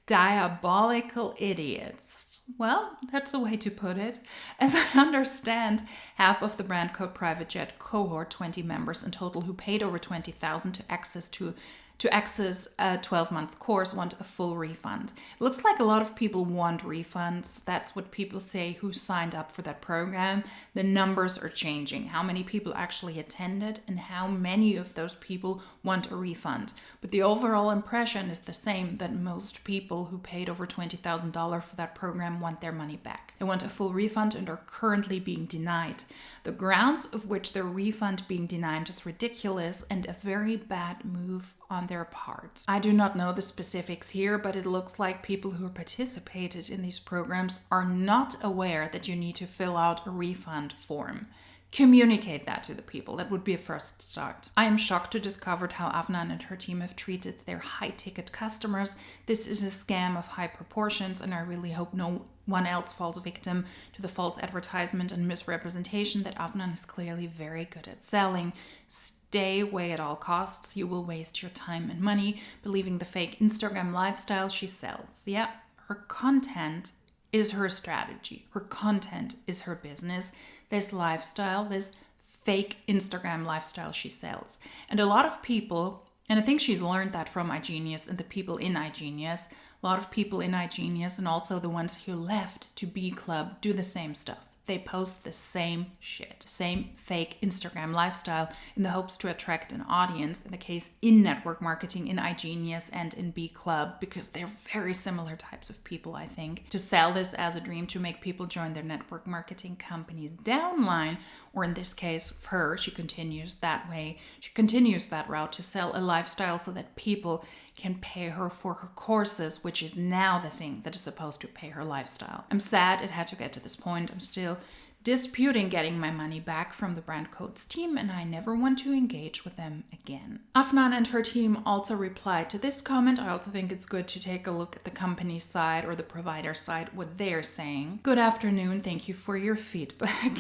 Diabolical idiots. Well, that's a way to put it. As I understand, half of the brand code private jet cohort, 20 members in total who paid over $20,000 to access a 12 months course, want a full refund. It looks like a lot of people want refunds. That's what people say who signed up for that program. The numbers are changing. How many people actually attended and how many of those people want a refund. But the overall impression is the same, that most people who paid over $20,000 for that program want their money back. They want a full refund and are currently being denied. The grounds of which their refund being denied is ridiculous and a very bad move on their part. I do not know the specifics here, but it looks like people who participated in these programs are not aware that you need to fill out a refund form. Communicate that to the people. That would be a first start. I am shocked to discover how Afnan and her team have treated their high-ticket customers. This is a scam of high proportions, and I really hope no one else falls victim to the false advertisement and misrepresentation that Afnan is clearly very good at selling. Stay away at all costs. You will waste your time and money believing the fake Instagram lifestyle she sells. Yeah, her content is her strategy. Her content is her business. This lifestyle, this fake Instagram lifestyle she sells. And a lot of people, and I think she's learned that from iGenius and the people in iGenius, a lot of people in iGenius and also the ones who left to B Club do the same stuff. They post the same shit, same fake Instagram lifestyle in the hopes to attract an audience, in the case in network marketing, in iGenius and in B Club, because they're very similar types of people, I think, to sell this as a dream to make people join their network marketing companies downline, or in this case, for her, she continues that way. She continues that route to sell a lifestyle so that people can pay her for her courses, which is now the thing that is supposed to pay her lifestyle. I'm sad it had to get to this point. I'm still disputing getting my money back from the brand codes team, and I never want to engage with them again. Afnan and her team also replied to this comment. I also think it's good to take a look at the company side or the provider side, what they're saying. Good afternoon. Thank you for your feedback.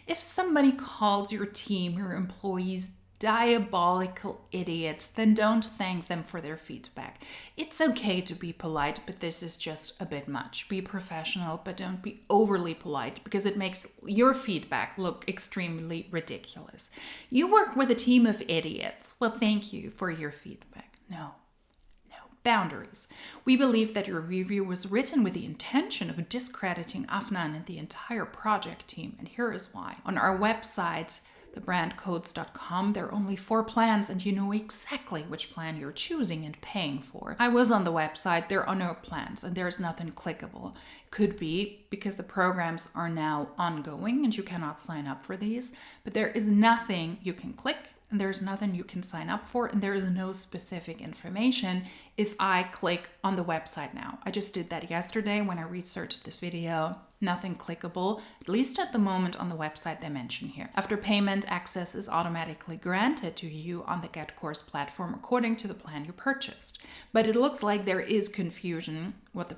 If somebody calls your team, your employees, diabolical idiots, then don't thank them for their feedback. It's okay to be polite, but this is just a bit much. Be professional, but don't be overly polite because it makes your feedback look extremely ridiculous. You work with a team of idiots. Well, thank you for your feedback. No. Boundaries. We believe that your review was written with the intention of discrediting Afnan and the entire project team, and here is why. On our website, thebrandcodes.com, there are only 4 plans and you know exactly which plan you're choosing and paying for. I was on the website, there are no plans and there's nothing clickable. Could be because the programs are now ongoing and you cannot sign up for these, but there is nothing you can click and there's nothing you can sign up for, and there is no specific information if I click on the website now. I just did that yesterday when I researched this video. Nothing clickable, at least at the moment on the website they mention here. After payment, access is automatically granted to you on the Get Course platform according to the plan you purchased. But it looks like there is confusion what the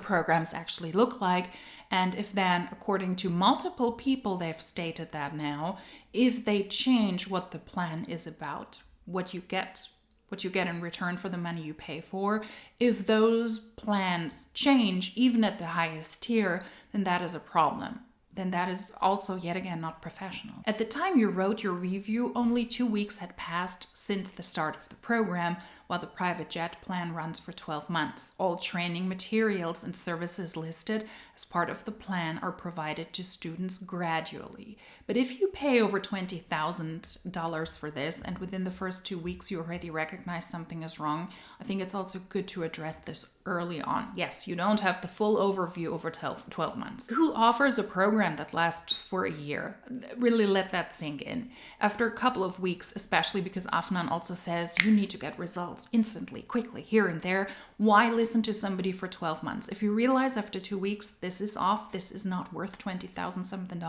programs actually look like. And if then, according to multiple people, they've stated that now, if they change what the plan is about, what you get in return for the money you pay for, if those plans change, even at the highest tier, then that is a problem. Then that is also, yet again, not professional. At the time you wrote your review, only 2 weeks had passed since the start of the program, while the private jet plan runs for 12 months. All training materials and services listed as part of the plan are provided to students gradually. But if you pay over $20,000 for this and within the first 2 weeks you already recognize something is wrong, I think it's also good to address this early on. Yes, you don't have the full overview over 12 months. Who offers a program that lasts for a year? Really let that sink in. After a couple of weeks, especially because Afnan also says you need to get results instantly, quickly, here and there. Why listen to somebody for 12 months? If you realize after 2 weeks, this is off, this is not worth $20,000 something,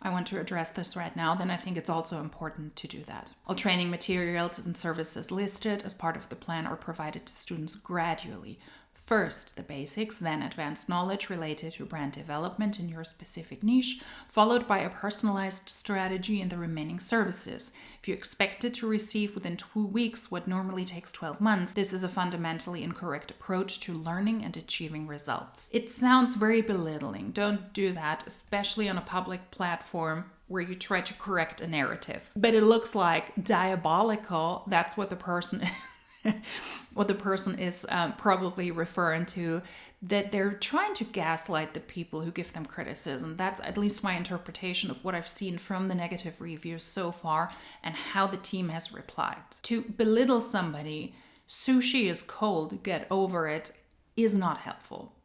I want to address this right now, then I think it's also important to do that. All training materials and services listed as part of the plan are provided to students gradually. First, the basics, then advanced knowledge related to brand development in your specific niche, followed by a personalized strategy in the remaining services. If you expected to receive within 2 weeks what normally takes 12 months, this is a fundamentally incorrect approach to learning and achieving results. It sounds very belittling. Don't do that, especially on a public platform where you try to correct a narrative. But it looks like diabolical, that's what the person is probably referring to, that they're trying to gaslight the people who give them criticism. That's at least my interpretation of what I've seen from the negative reviews so far and how the team has replied. To belittle somebody, sushi is cold, get over it, is not helpful.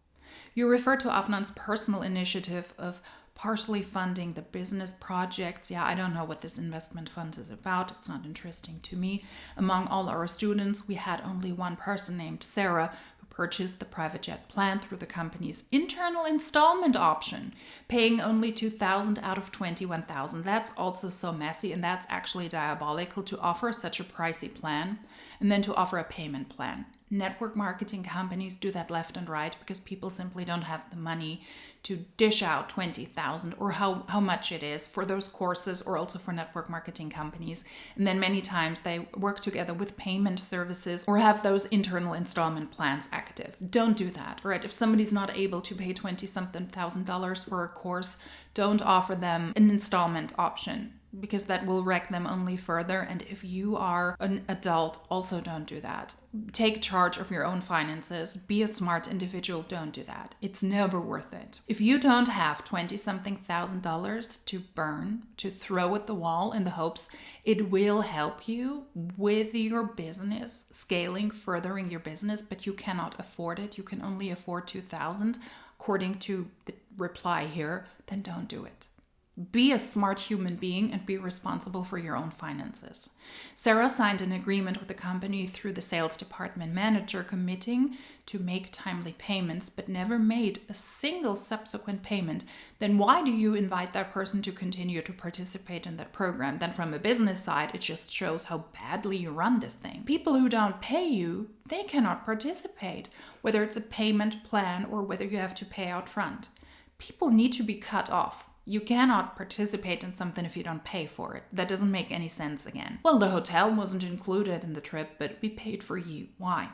You refer to Afnan's personal initiative of partially funding the business projects. Yeah, I don't know what this investment fund is about. It's not interesting to me. Among all our students, we had only one person named Sarah who purchased the private jet plan through the company's internal installment option, paying only $2,000 out of $21,000. That's also so messy, and that's actually diabolical to offer such a pricey plan and then to offer a payment plan. Network marketing companies do that left and right because people simply don't have the money to dish out $20,000 or how much it is for those courses, or also for network marketing companies. And then many times they work together with payment services or have those internal installment plans active. Don't do that, right? If somebody's not able to pay $20-something thousand for a course, don't offer them an installment option, because that will wreck them only further. And if you are an adult, also don't do that. Take charge of your own finances. Be a smart individual. Don't do that. It's never worth it. If you don't have $20-something thousand to burn, to throw at the wall in the hopes it will help you with your business, scaling, furthering your business, but you cannot afford it, you can only afford $2,000, according to the reply here, then don't do it. Be a smart human being and be responsible for your own finances. Sarah signed an agreement with the company through the sales department manager, committing to make timely payments, but never made a single subsequent payment. Then why do you invite that person to continue to participate in that program? Then from a business side, it just shows how badly you run this thing. People who don't pay you, they cannot participate, whether it's a payment plan or whether you have to pay out front. People need to be cut off. You cannot participate in something if you don't pay for it. That doesn't make any sense again. Well, the hotel wasn't included in the trip, but we paid for you. Why?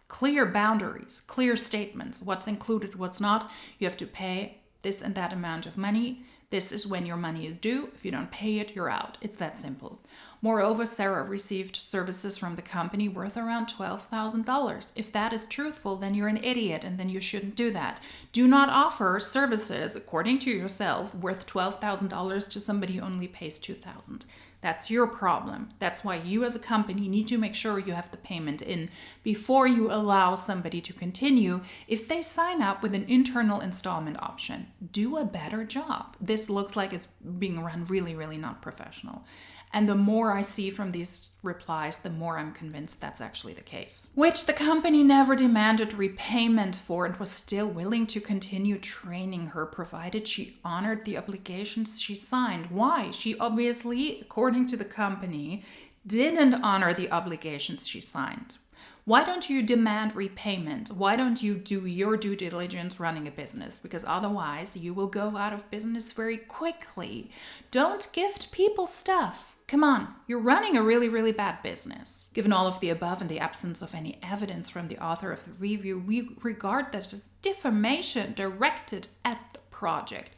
Clear boundaries, clear statements. What's included, what's not. You have to pay this and that amount of money. This is when your money is due. If you don't pay it, you're out. It's that simple. Moreover, Sarah received services from the company worth around $12,000. If that is truthful, then you're an idiot and then you shouldn't do that. Do not offer services, according to yourself, worth $12,000 to somebody who only pays $2,000. That's your problem. That's why you as a company need to make sure you have the payment in before you allow somebody to continue if they sign up with an internal installment option. Do a better job. This looks like it's being run really, really not professional. And the more I see from these replies, the more I'm convinced that's actually the case. Which the company never demanded repayment for and was still willing to continue training her, provided she honored the obligations she signed. Why? She obviously, according to the company, didn't honor the obligations she signed. Why don't you demand repayment? Why don't you do your due diligence running a business? Because otherwise you will go out of business very quickly. Don't gift people stuff. Come on, you're running a really, really bad business. Given all of the above and the absence of any evidence from the author of the review, we regard that as defamation directed at the project.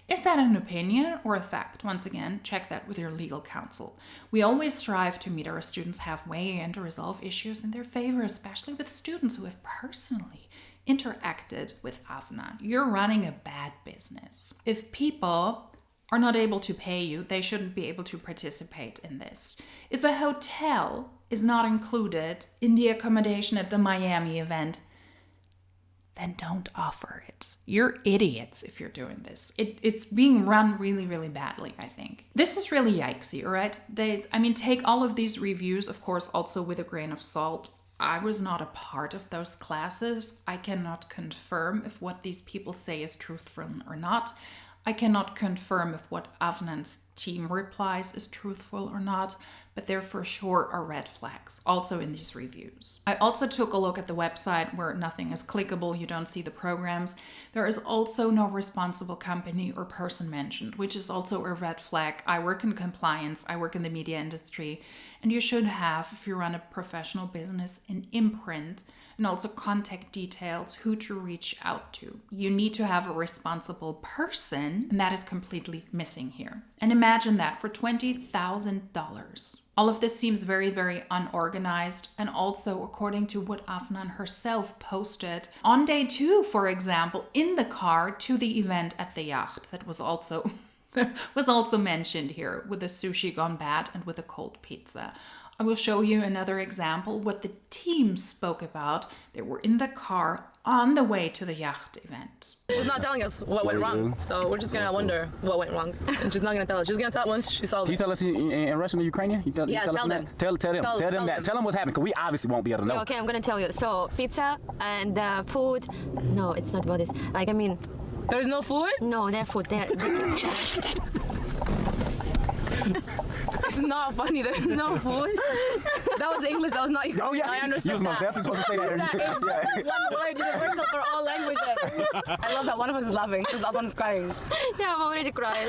Is that an opinion or a fact? Once again, check that with your legal counsel. We always strive to meet our students halfway and to resolve issues in their favor, especially with students who have personally interacted with Afnan. You're running a bad business. If people are not able to pay you, they shouldn't be able to participate in this. If a hotel is not included in the accommodation at the Miami event, then don't offer it. You're idiots if you're doing this. It's being run really, really badly, I think. This is really yikesy, all right? Take all of these reviews, of course, also with a grain of salt. I was not a part of those classes. I cannot confirm if what these people say is truthful or not. I cannot confirm if what Afnan's team replies is truthful or not, but there for sure are red flags, also in these reviews. I also took a look at the website where nothing is clickable, you don't see the programs. There is also no responsible company or person mentioned, which is also a red flag. I work in compliance, I work in the media industry, and you should have, if you run a professional business, an imprint and also contact details, who to reach out to. You need to have a responsible person, and that is completely missing here. And imagine that for $20,000. All of this seems very, very unorganized, and also according to what Afnan herself posted on day 2, for example, in the car to the event at the yacht. That was also mentioned here, with the sushi gone bad and with a cold pizza. I will show you another example what the team spoke about. They were in the car on the way to the yacht event. She's not telling us what went wrong, so we're just gonna wonder what went wrong. And she's not gonna tell us. She's gonna tell it once she solves it. Can you tell us in Russian or Ukrainian? Tell them. Tell them that. Tell them what's happening, because we obviously won't be able to know. Okay, I'm gonna tell you. So pizza and food. No, it's not about this. There's no food? No, they're food. It's not funny. There's no food. That was English. That was not. Oh yeah, I understood you was most that. definitely supposed to say that. It's one word universal for all languages. I love that one of us is laughing because the other one is crying. Yeah, I'm already crying.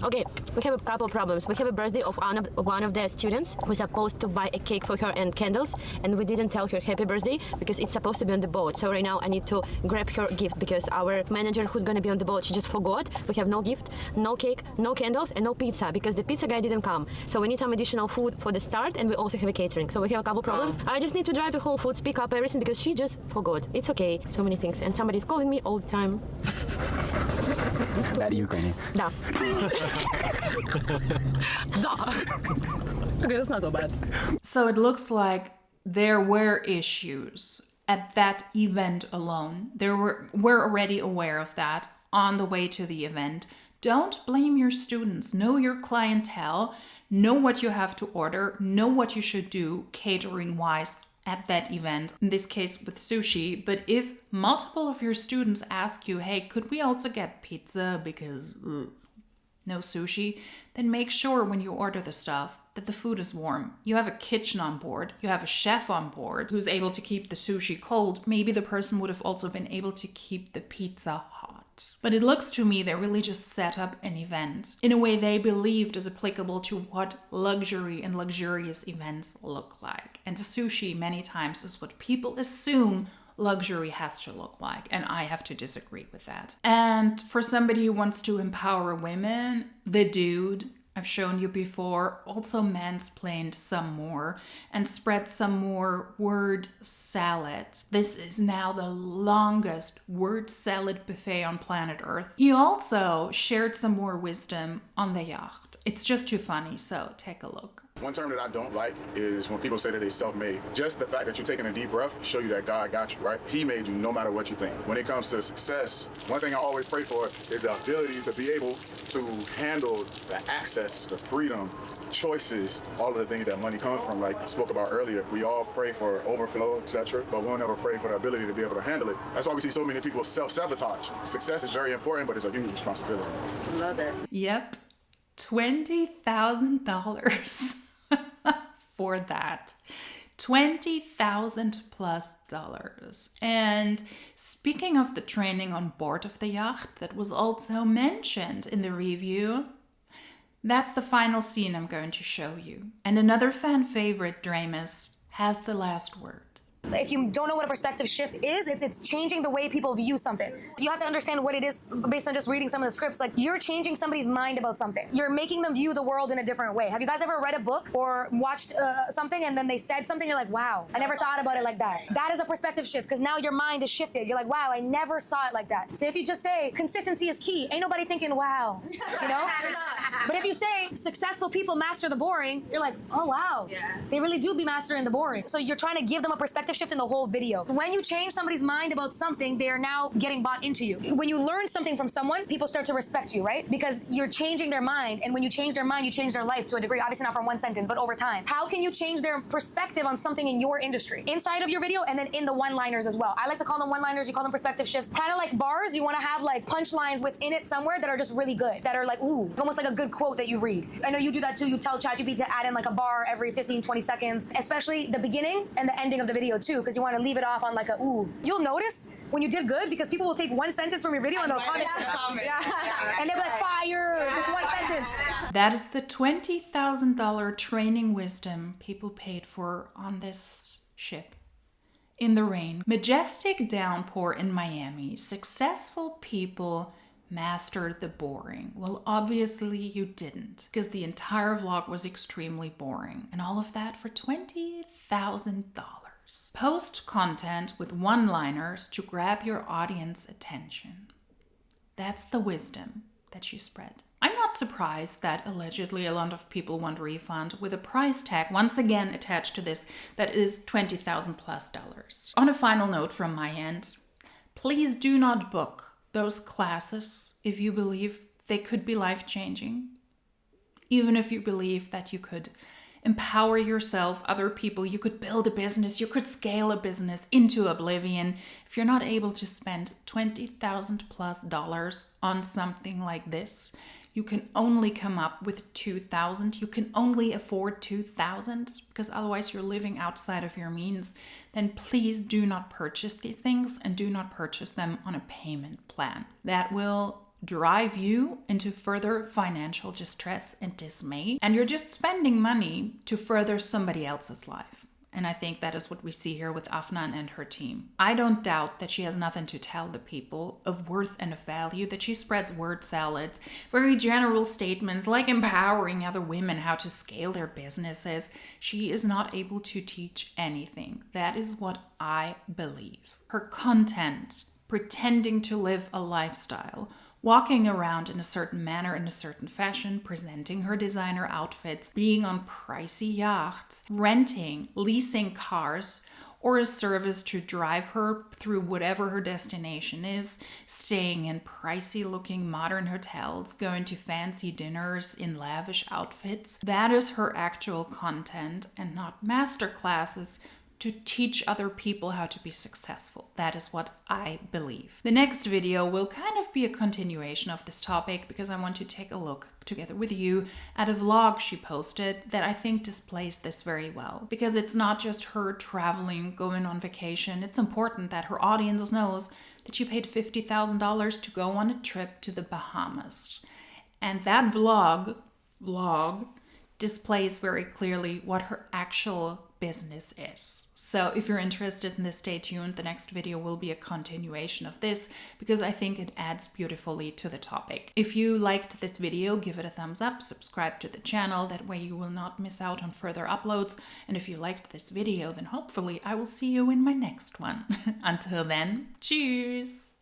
Okay, we have a couple problems. We have a birthday of one of the students. We're supposed to buy a cake for her and candles, and we didn't tell her happy birthday because it's supposed to be on the boat. So right now I need to grab her gift because our manager who's gonna be on the boat, she just forgot. We have no gift, no cake, no candles, and no pizza because the pizza guy didn't come. So we need some additional food for the start, and we also have a catering. So we have a couple problems. I just need to drive to Whole Foods, pick up everything because she just forgot. It's okay. So many things, and somebody's calling me all the time. That Ukrainian. Da. Duh. Okay, that's not so bad. So it looks like there were issues at that event alone. We're already aware of that on the way to the event. Don't blame your students. Know your clientele. Know what you have to order. Know what you should do catering-wise at that event. In this case with sushi. But if multiple of your students ask you, hey, could we also get pizza because no sushi? Then make sure when you order the stuff that the food is warm. You have a kitchen on board. You have a chef on board who's able to keep the sushi cold. Maybe the person would have also been able to keep the pizza hot. yacht. But it looks to me they really just set up an event in a way they believed is applicable to what luxury and luxurious events look like. And sushi many times is what people assume luxury has to look like, and I have to disagree with that. And for somebody who wants to empower women, the dude I've shown you before also mansplained some more and spread some more word salad. This is now the longest word salad buffet on planet Earth. He also shared some more wisdom on the yacht. It's just too funny, so take a look. One term that I don't like is when people say that they're self-made. Just the fact that you're taking a deep breath show you that God got you, right? He made you no matter what you think. When it comes to success, one thing I always pray for is the ability to be able to handle the access, the freedom, choices, all of the things that money comes from, like I spoke about earlier. We all pray for overflow, etc., but we'll never pray for the ability to be able to handle it. That's why we see so many people self-sabotage. Success is very important, but it's a huge responsibility. Love it. Yep. $20,000 for that. $20,000 plus. And speaking of the training on board of the yacht that was also mentioned in the review, that's the final scene I'm going to show you. And another fan favorite, Dramus, has the last word. If you don't know what a perspective shift is, it's changing the way people view something. You have to understand what it is based on just reading some of the scripts. Like, you're changing somebody's mind about something. You're making them view the world in a different way. Have you guys ever read a book or watched something and then they said something, you're like, wow, I never thought about it like that. That is a perspective shift, because now your mind is shifted. You're like, wow, I never saw it like that. So if you just say consistency is key, ain't nobody thinking, wow, you know? But if you say successful people master the boring, you're like, oh, wow, they really do be mastering the boring. So you're trying to give them a perspective shift in the whole video. So when you change somebody's mind about something, they are now getting bought into you. When you learn something from someone, people start to respect you, right? Because you're changing their mind, and when you change their mind, you change their life to a degree, obviously not from one sentence, but over time. How can you change their perspective on something in your industry? Inside of your video, and then in the one-liners as well. I like to call them one-liners, you call them perspective shifts. Kind of like bars, you want to have like punchlines within it somewhere that are just really good, that are like, ooh, almost like a good quote that you read. I know you do that too. You tell ChatGPT to add in like a bar every 15, 20 seconds, especially the beginning and the ending of the video too, because you want to leave it off on like a ooh. You'll notice when you did good, because people will take one sentence from your video and they'll comment. And they'll be like, fire, this one sentence. That is the $20,000 training wisdom people paid for on this ship. In the rain, majestic downpour in Miami, successful people mastered the boring. Well, obviously you didn't, because the entire vlog was extremely boring, and all of that for $20,000. Post content with one-liners to grab your audience attention. That's the wisdom that you spread. I'm not surprised that allegedly a lot of people want refund with a price tag once again attached to this that is $20,000 plus. On a final note from my end, please do not book those classes if you believe they could be life-changing. Even if you believe that you could empower yourself, other people, you could build a business, you could scale a business into oblivion. If you're not able to spend $20,000 plus on something like this, you can only come up with $2,000. You can only afford $2,000 because otherwise you're living outside of your means. Then please do not purchase these things, and do not purchase them on a payment plan. That will drive you into further financial distress and dismay, and you're just spending money to further somebody else's life. And I think that is what we see here with Afnan and her team. I don't doubt that she has nothing to tell the people of worth and of value, that she spreads word salads, very general statements like empowering other women how to scale their businesses. She is not able to teach anything. That is what I believe. Her content, pretending to live a lifestyle, walking around in a certain manner, in a certain fashion, presenting her designer outfits, being on pricey yachts, renting, leasing cars, or a service to drive her through whatever her destination is, staying in pricey looking modern hotels, going to fancy dinners in lavish outfits. That is her actual content, and not masterclasses to teach other people how to be successful. That is what I believe. The next video will kind of be a continuation of this topic because I want to take a look together with you at a vlog she posted that I think displays this very well. Because it's not just her traveling, going on vacation. It's important that her audience knows that she paid $50,000 to go on a trip to the Bahamas. And that vlog displays very clearly what her actual business is. So if you're interested in this, stay tuned. The next video will be a continuation of this because I think it adds beautifully to the topic. If you liked this video, give it a thumbs up, subscribe to the channel. That way you will not miss out on further uploads. And if you liked this video, then hopefully I will see you in my next one. Until then, cheers!